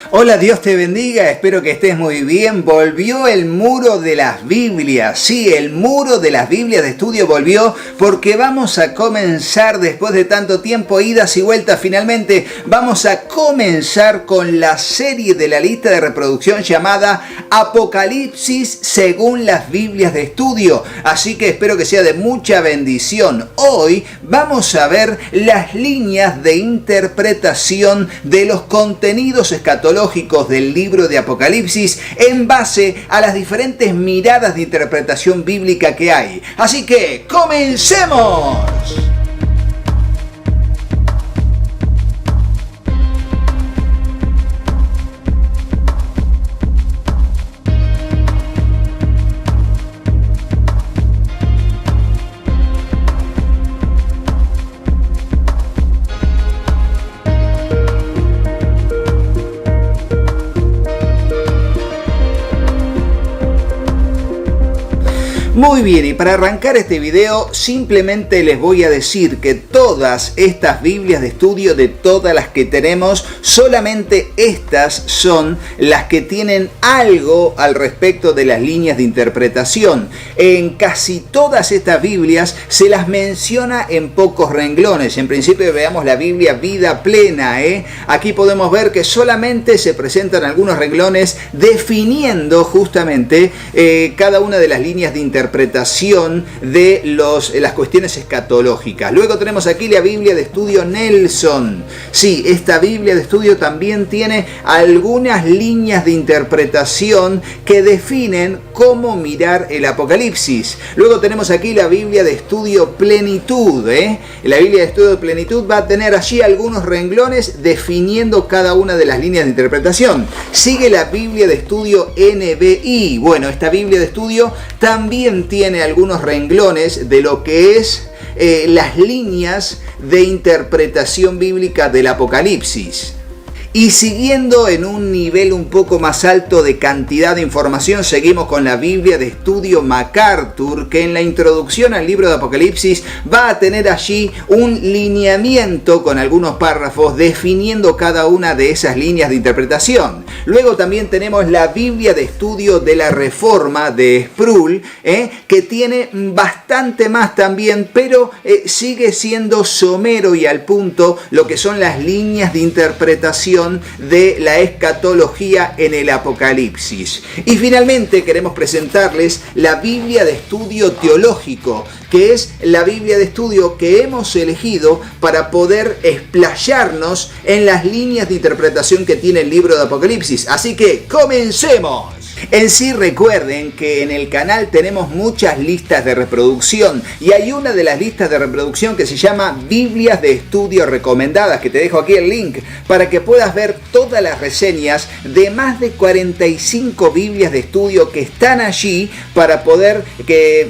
Hola, Dios te bendiga, espero que estés muy bien. Volvió el muro de las Biblias. Sí, el muro de las Biblias de estudio volvió porque vamos a comenzar después de tanto tiempo, idas y vueltas finalmente. Vamos a comenzar con la serie de la lista de reproducción llamada Apocalipsis según las Biblias de estudio. Así que espero que sea de mucha bendición. Hoy vamos a ver las líneas de interpretación de los contenidos escatológicos del libro de Apocalipsis en base a las diferentes miradas de interpretación bíblica que hay. Así que ¡comencemos! Muy bien, y para arrancar este video simplemente les voy a decir que todas estas Biblias de estudio, de todas las que tenemos, solamente estas son las que tienen algo al respecto de las líneas de interpretación. En casi todas estas Biblias se las menciona en pocos renglones. En principio veamos la Biblia Vida Plena. Aquí podemos ver que solamente se presentan algunos renglones definiendo justamente cada una de las líneas de interpretación de las cuestiones escatológicas. Luego tenemos aquí la Biblia de estudio Nelson. Sí, esta Biblia de estudio también tiene algunas líneas de interpretación que definen cómo mirar el Apocalipsis. Luego tenemos aquí la Biblia de estudio Plenitud. La Biblia de estudio Plenitud va a tener allí algunos renglones definiendo cada una de las líneas de interpretación. Sigue la Biblia de estudio NBI. Bueno, esta Biblia de estudio también tiene algunos renglones de lo que es las líneas de interpretación bíblica del Apocalipsis. Y siguiendo en un nivel un poco más alto de cantidad de información, seguimos con la Biblia de estudio MacArthur, que en la introducción al libro de Apocalipsis va a tener allí un lineamiento con algunos párrafos definiendo cada una de esas líneas de interpretación. Luego también tenemos la Biblia de estudio de la Reforma de Sproul, que tiene bastante más también, pero sigue siendo somero y al punto lo que son las líneas de interpretación de la escatología en el Apocalipsis. Y finalmente queremos presentarles la Biblia de estudio teológico, que es la Biblia de estudio que hemos elegido para poder explayarnos en las líneas de interpretación que tiene el libro de Apocalipsis. Así que ¡comencemos! En sí, recuerden que en el canal tenemos muchas listas de reproducción y hay una de las listas de reproducción que se llama Biblias de Estudio Recomendadas, que te dejo aquí el link para que puedas ver todas las reseñas de más de 45 Biblias de estudio que están allí para poder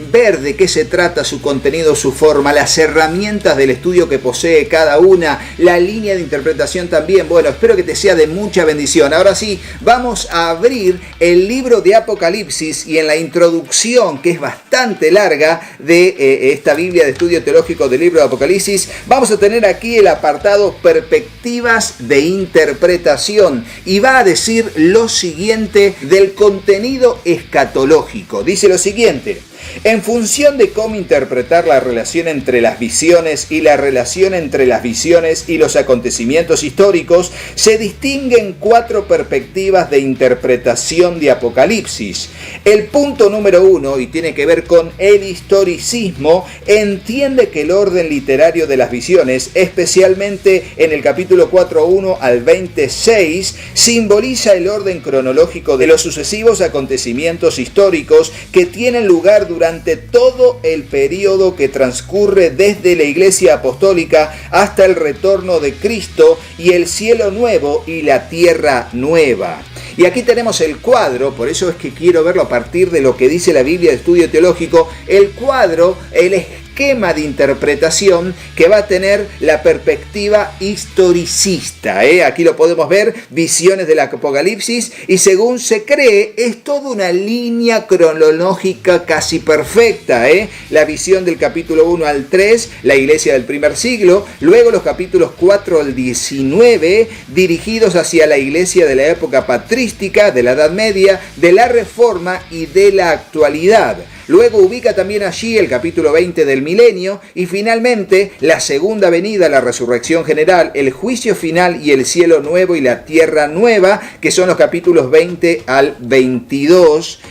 ver de qué se trata su contenido, su forma, las herramientas del estudio que posee cada una, la línea de interpretación también. Bueno, espero que te sea de mucha bendición. Ahora sí, vamos a abrir el libro de Apocalipsis y en la introducción, que es bastante larga, de esta Biblia de estudio teológico del libro de Apocalipsis, vamos a tener aquí el apartado Perspectivas de Interpretación y va a decir lo siguiente del contenido escatológico. Dice lo siguiente: en función de cómo interpretar la relación entre las visiones y la relación entre las visiones y los acontecimientos históricos, se distinguen 4 perspectivas de interpretación de Apocalipsis. El punto número 1, y tiene que ver con el historicismo, entiende que el orden literario de las visiones, especialmente en el capítulo 4:1 al 26, simboliza el orden cronológico de los sucesivos acontecimientos históricos que tienen lugar durante todo el periodo que transcurre desde la Iglesia Apostólica hasta el retorno de Cristo y el cielo nuevo y la tierra nueva. Y aquí tenemos el cuadro, por eso es que quiero verlo a partir de lo que dice la Biblia de Estudio Teológico, el cuadro, el esquema esquema de interpretación que va a tener la perspectiva historicista. Aquí lo podemos ver, visiones del Apocalipsis, y según se cree, es toda una línea cronológica casi perfecta. La visión del capítulo 1 al 3, la iglesia del primer siglo, luego los capítulos 4 al 19, dirigidos hacia la iglesia de la época patrística, de la Edad Media, de la Reforma y de la actualidad. Luego ubica también allí el capítulo 20 del milenio y finalmente la segunda venida, la resurrección general, el juicio final y el cielo nuevo y la tierra nueva, que son los capítulos 20 al 22.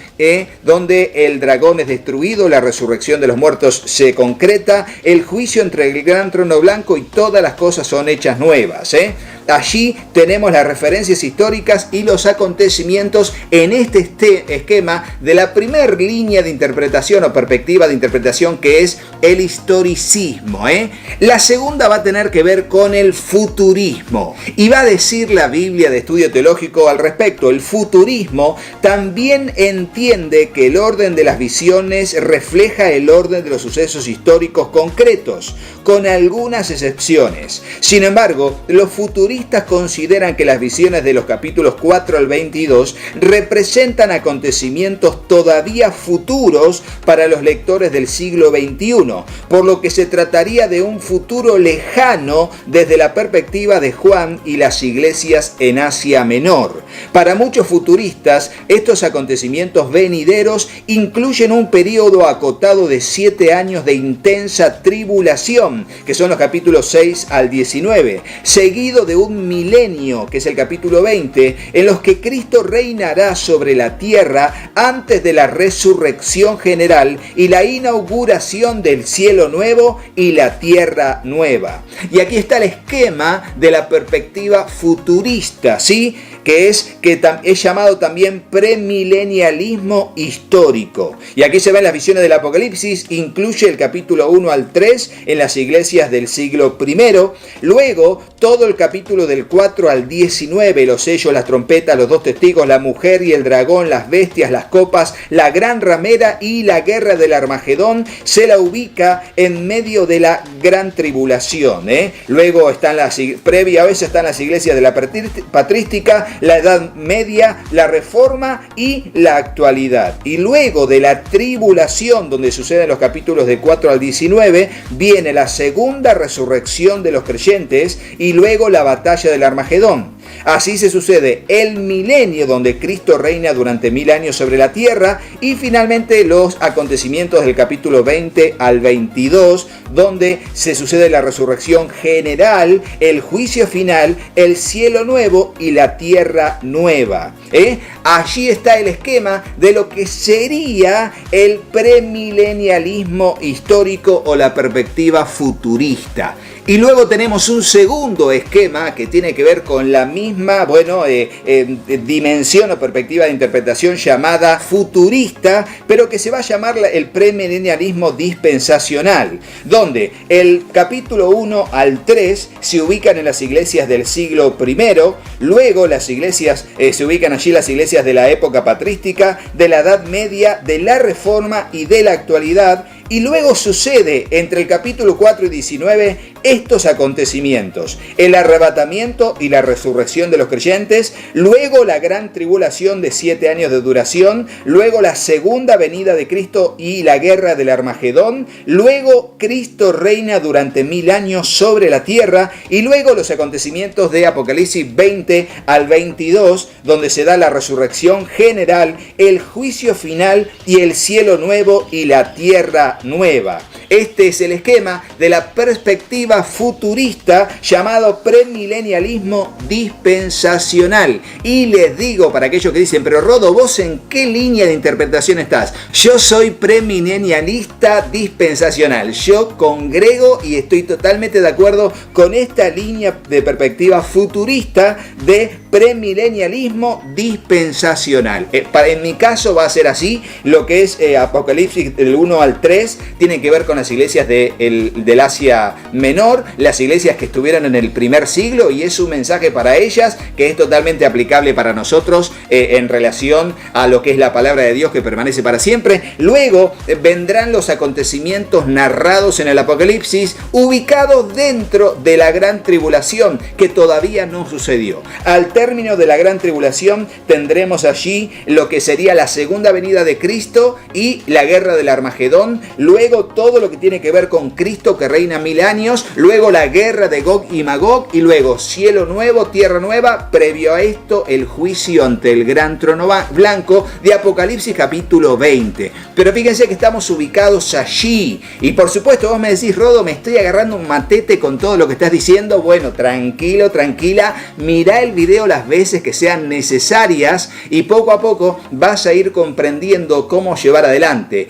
Donde el dragón es destruido, la resurrección de los muertos se concreta, el juicio entre el gran trono blanco y todas las cosas son hechas nuevas. Allí tenemos las referencias históricas y los acontecimientos en este esquema de la primera línea de interpretación o perspectiva de interpretación, que es el historicismo. La segunda va a tener que ver con el futurismo, y va a decir la Biblia de Estudio Teológico al respecto. El futurismo también entiende que el orden de las visiones refleja el orden de los sucesos históricos concretos, con algunas excepciones. Sin embargo, los futuristas consideran que las visiones de los capítulos 4 al 22 representan acontecimientos todavía futuros para los lectores del siglo XXI, por lo que se trataría de un futuro lejano desde la perspectiva de Juan y las iglesias en Asia Menor. Para muchos futuristas, estos acontecimientos venideros incluyen un periodo acotado de 7 años de intensa tribulación, que son los capítulos 6 al 19, seguido de un milenio, que es el capítulo 20, en los que Cristo reinará sobre la tierra antes de la resurrección general y la inauguración del cielo nuevo y la tierra nueva. Y aquí está el esquema de la perspectiva futurista, ¿sí?, que es llamado también premilenialismo histórico. Y aquí se ven las visiones del Apocalipsis, incluye el capítulo 1 al 3 en las iglesias del siglo I, luego todo el capítulo del 4 al 19, los sellos, las trompetas, los dos testigos, la mujer y el dragón, las bestias, las copas, la gran ramera y la guerra del Armagedón, se la ubica en medio de la gran tribulación. Luego están previa a veces están las iglesias de la patrística, la Edad Media, la Reforma y la actualidad. Y luego de la tribulación, donde suceden los capítulos de 4 al 19, viene la segunda resurrección de los creyentes y luego la batalla del Armagedón. Así se sucede el milenio, donde Cristo reina durante 1000 años sobre la tierra, y finalmente los acontecimientos del capítulo 20 al 22, donde se sucede la resurrección general, el juicio final, el cielo nuevo y la tierra nueva. Allí está el esquema de lo que sería el premilenialismo histórico o la perspectiva futurista. Y luego tenemos un segundo esquema que tiene que ver con la misma, dimensión o perspectiva de interpretación llamada futurista, pero que se va a llamar el premilenialismo dispensacional, donde el capítulo 1 al 3 se ubican en las iglesias del siglo I, luego las iglesias, se ubican allí las iglesias de la época patrística, de la Edad Media, de la Reforma y de la actualidad. Y luego sucede entre el capítulo 4 y 19 estos acontecimientos: el arrebatamiento y la resurrección de los creyentes, luego la gran tribulación de 7 años de duración, luego la segunda venida de Cristo y la guerra del Armagedón, luego Cristo reina durante 1000 años sobre la tierra, y luego los acontecimientos de Apocalipsis 20 al 22, donde se da la resurrección general, el juicio final y el cielo nuevo y la tierra nueva. Este es el esquema de la perspectiva futurista llamado premilenialismo dispensacional. Y les digo, para aquellos que dicen, pero Rodo, ¿vos en qué línea de interpretación estás? Yo soy premilenialista dispensacional. Yo congrego y estoy totalmente de acuerdo con esta línea de perspectiva futurista de premilenialismo dispensacional. En mi caso va a ser así. Lo que es Apocalipsis del 1 al 3 tiene que ver con con las iglesias del Asia Menor, las iglesias que estuvieron en el primer siglo, y es un mensaje para ellas que es totalmente aplicable para nosotros en relación a lo que es la palabra de Dios que permanece para siempre. Luego vendrán los acontecimientos narrados en el Apocalipsis, ubicados dentro de la gran tribulación, que todavía no sucedió. Al término de la gran tribulación tendremos allí lo que sería la segunda venida de Cristo y la guerra del Armagedón, luego todo lo que tiene que ver con Cristo que reina 1000 años, luego la guerra de Gog y Magog, y luego cielo nuevo, tierra nueva, previo a esto el juicio ante el gran trono blanco de Apocalipsis capítulo 20. Pero fíjense que estamos ubicados allí, y por supuesto vos me decís: Rodo, me estoy agarrando un matete con todo lo que estás diciendo. Bueno, tranquilo, tranquila, mirá el video las veces que sean necesarias y poco a poco vas a ir comprendiendo cómo llevar adelante.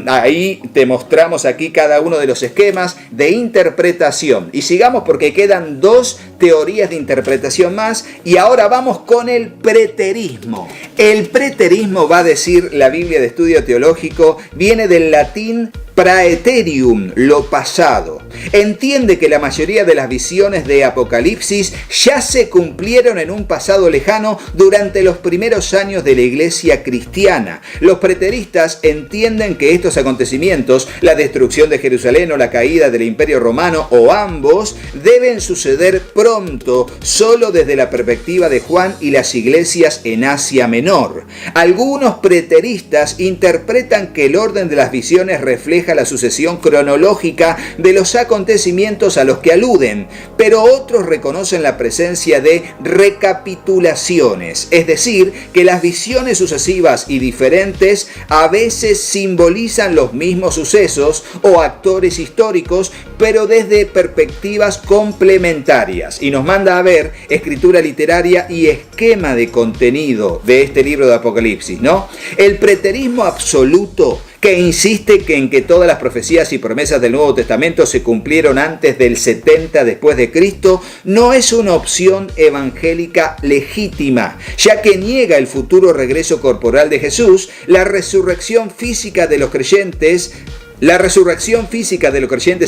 Ahí te mostramos aquí cada uno de los esquemas de interpretación, y sigamos porque quedan dos teorías de interpretación más, y ahora vamos con el preterismo. El preterismo, va a decir la Biblia de Estudio Teológico, viene del latín praeterium, lo pasado. Entiende que la mayoría de las visiones de Apocalipsis ya se cumplieron en un pasado lejano durante los primeros años de la iglesia cristiana. Los preteristas entienden que estos acontecimientos, la destrucción de Jerusalén o la caída del Imperio Romano o ambos, deben suceder pronto, solo desde la perspectiva de Juan y las iglesias en Asia Menor. Algunos preteristas interpretan que el orden de las visiones refleja la sucesión cronológica de los acontecimientos a los que aluden, pero otros reconocen la presencia de recapitulaciones, es decir, que las visiones sucesivas y diferentes a veces simbolizan los mismos sucesos o actores históricos, pero desde perspectivas complementarias. Y nos manda a ver escritura literaria y esquema de contenido de este libro de Apocalipsis, ¿no? El preterismo absoluto, que insiste en que todas las profecías y promesas del Nuevo Testamento se cumplieron antes del 70 después de Cristo, no es una opción evangélica legítima, ya que niega el futuro regreso corporal de Jesús, la resurrección física de los creyentes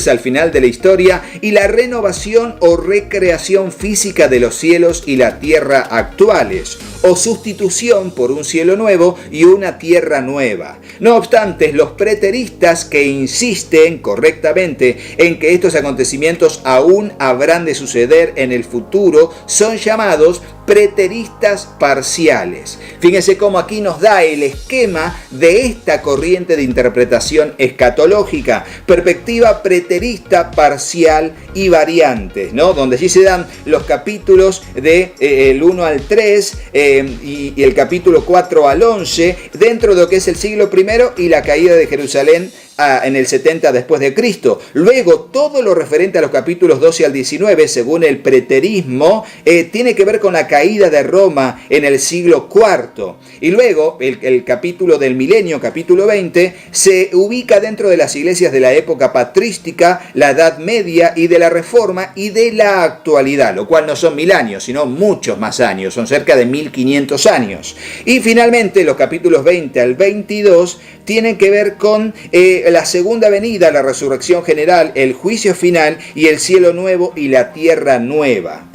al final de la historia y la renovación o recreación física de los cielos y la tierra actuales, o sustitución por un cielo nuevo y una tierra nueva. No obstante, los preteristas, que insisten correctamente en que estos acontecimientos aún habrán de suceder en el futuro, son llamados preteristas parciales. Fíjense cómo aquí nos da el esquema de esta corriente de interpretación escatológica: perspectiva preterista, parcial y variantes, ¿no? Donde allí se dan los capítulos de el 1 al 3 y el capítulo 4 al 11 dentro de lo que es el siglo I y la caída de Jerusalén en el 70 después de Cristo. Luego, todo lo referente a los capítulos 12 al 19, según el preterismo, tiene que ver con la caída de Roma en el siglo IV. Y luego, el capítulo del milenio, capítulo 20, se ubica dentro de las iglesias de la época patrística, la Edad Media y de la Reforma y de la actualidad, lo cual no son 1000 años, sino muchos más años, son cerca de 1500 años. Y finalmente, los capítulos 20 al 22 tienen que ver con la segunda venida, la resurrección general, el juicio final y el cielo nuevo y la tierra nueva.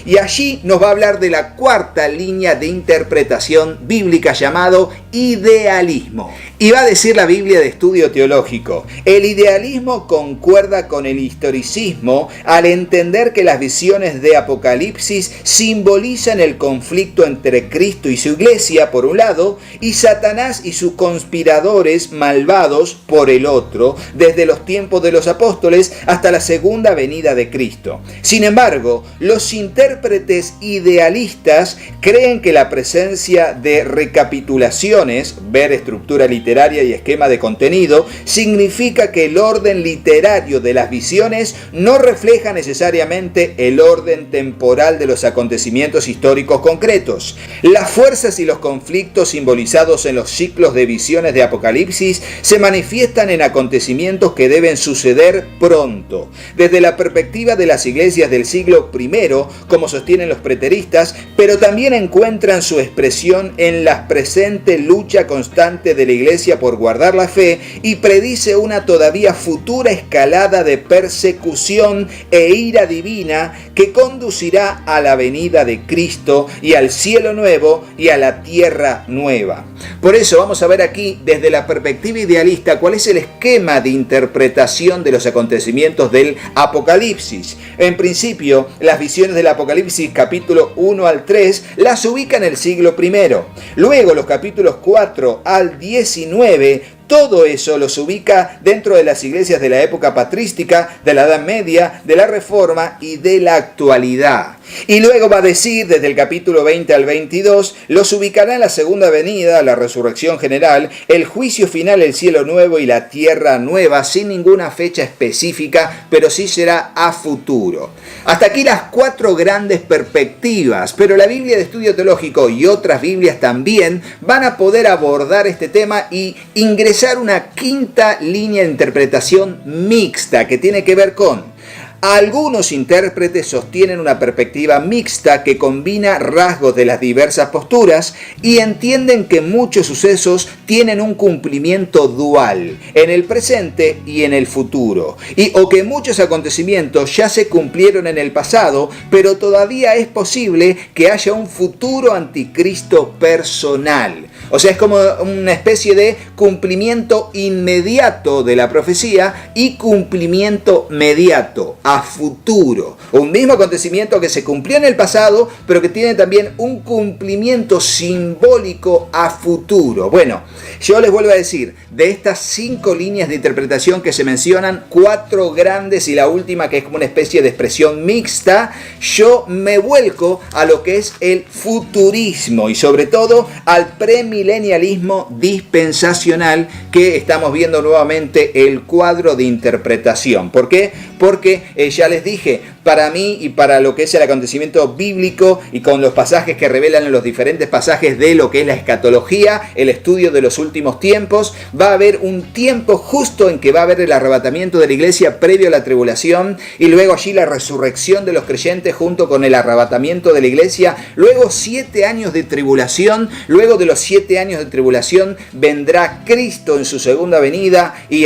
Y allí nos va a hablar de la cuarta línea de interpretación bíblica llamado idealismo. Y va a decir la Biblia de Estudio Teológico: el idealismo concuerda con el historicismo al entender que las visiones de Apocalipsis simbolizan el conflicto entre Cristo y su iglesia por un lado y Satanás y sus conspiradores malvados por el otro, desde los tiempos de los apóstoles hasta la segunda venida de Cristo. Sin embargo, los intérpretes idealistas creen que la presencia de recapitulaciones, ver estructura literaria y esquema de contenido, significa que el orden literario de las visiones no refleja necesariamente el orden temporal de los acontecimientos históricos concretos. Las fuerzas y los conflictos simbolizados en los ciclos de visiones de Apocalipsis se manifiestan manifiestan en acontecimientos que deben suceder pronto. Desde la perspectiva de las iglesias del siglo I, como sostienen los preteristas, pero también encuentran su expresión en la presente lucha constante de la iglesia por guardar la fe, y predice una todavía futura escalada de persecución e ira divina que conducirá a la venida de Cristo y al cielo nuevo y a la tierra nueva. Por eso vamos a ver aquí, desde la perspectiva idealista, cuál es el esquema de interpretación de los acontecimientos del Apocalipsis. En principio, las visiones del Apocalipsis capítulo 1 al 3 las ubican en el siglo I. Luego, los capítulos 4 al 19, todo eso los ubica dentro de las iglesias de la época patrística, de la Edad Media, de la Reforma y de la actualidad. Y luego va a decir, desde el capítulo 20 al 22, los ubicará en la segunda venida, la resurrección general, el juicio final, el cielo nuevo y la tierra nueva, sin ninguna fecha específica, pero sí será a futuro. Hasta aquí las 4 grandes perspectivas, pero la Biblia de Estudio Teológico y otras Biblias también van a poder abordar este tema y ingresar una quinta línea de interpretación mixta que tiene que ver con: algunos intérpretes sostienen una perspectiva mixta que combina rasgos de las diversas posturas y entienden que muchos sucesos tienen un cumplimiento dual en el presente y en el futuro, o que muchos acontecimientos ya se cumplieron en el pasado, pero todavía es posible que haya un futuro anticristo personal. O sea, es como una especie de cumplimiento inmediato de la profecía y cumplimiento mediato, a futuro. Un mismo acontecimiento que se cumplió en el pasado, pero que tiene también un cumplimiento simbólico a futuro. Bueno, yo les vuelvo a decir, de estas 5 líneas de interpretación que se mencionan, 4 grandes y la última que es como una especie de expresión mixta, yo me vuelco a lo que es el futurismo y sobre todo al premilenialismo dispensacional, que estamos viendo nuevamente el cuadro de interpretación. ¿Por qué? Porque ya les dije, para mí y para lo que es el acontecimiento bíblico y con los pasajes que revelan en los diferentes pasajes de lo que es la escatología, el estudio de los últimos tiempos, va a haber un tiempo justo en que va a haber el arrebatamiento de la iglesia previo a la tribulación y luego allí la resurrección de los creyentes junto con el arrebatamiento de la iglesia, luego 7 años de tribulación, luego de los 7 años de tribulación vendrá Cristo en su segunda venida y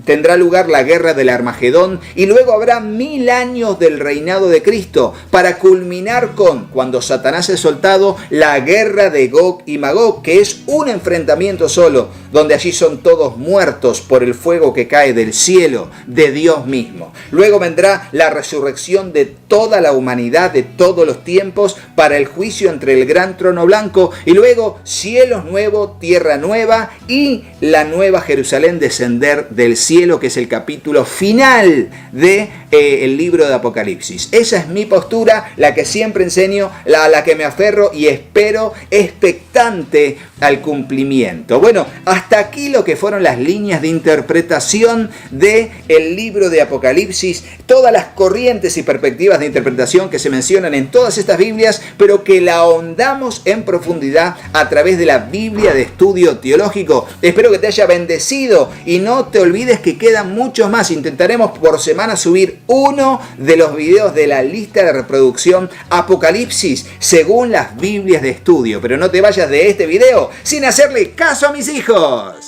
tendrá lugar la guerra del Armagedón y luego habrá 1000 años del reinado de Cristo para culminar con, cuando Satanás es soltado, la guerra de Gog y Magog, que es un enfrentamiento solo, donde allí son todos muertos por el fuego que cae del cielo, de Dios mismo. Luego vendrá la resurrección de toda la humanidad, de todos los tiempos, para el juicio entre el gran trono blanco y luego cielos nuevos, tierra nueva y la nueva Jerusalén descender del cielo, que es el capítulo final de el libro de Apocalipsis. Esa es mi postura, la que siempre enseño, a la que me aferro y espero expectante al cumplimiento. Bueno, hasta aquí lo que fueron las líneas de interpretación del libro de Apocalipsis, todas las corrientes y perspectivas de interpretación que se mencionan en todas estas Biblias, pero que la ahondamos en profundidad a través de la Biblia de Estudio Teológico. Espero que te haya bendecido y no te olvides que quedan muchos más. Intentaremos por semana subir uno de los videos de la lista de reproducción Apocalipsis según las Biblias de estudio, pero no te vayas de este video sin hacerle caso a mis hijos.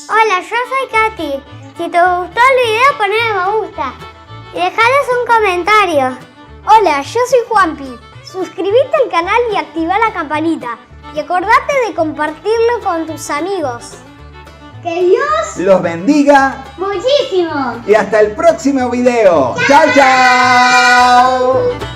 Hola, yo soy Katy. Si te gustó el video, ponle me gusta y dejales un comentario. Hola, yo soy Juanpi. Suscríbete al canal y activa la campanita. Y acordate de compartirlo con tus amigos. Que Dios los bendiga muchísimo. Y hasta el próximo video. ¡Chao, chao!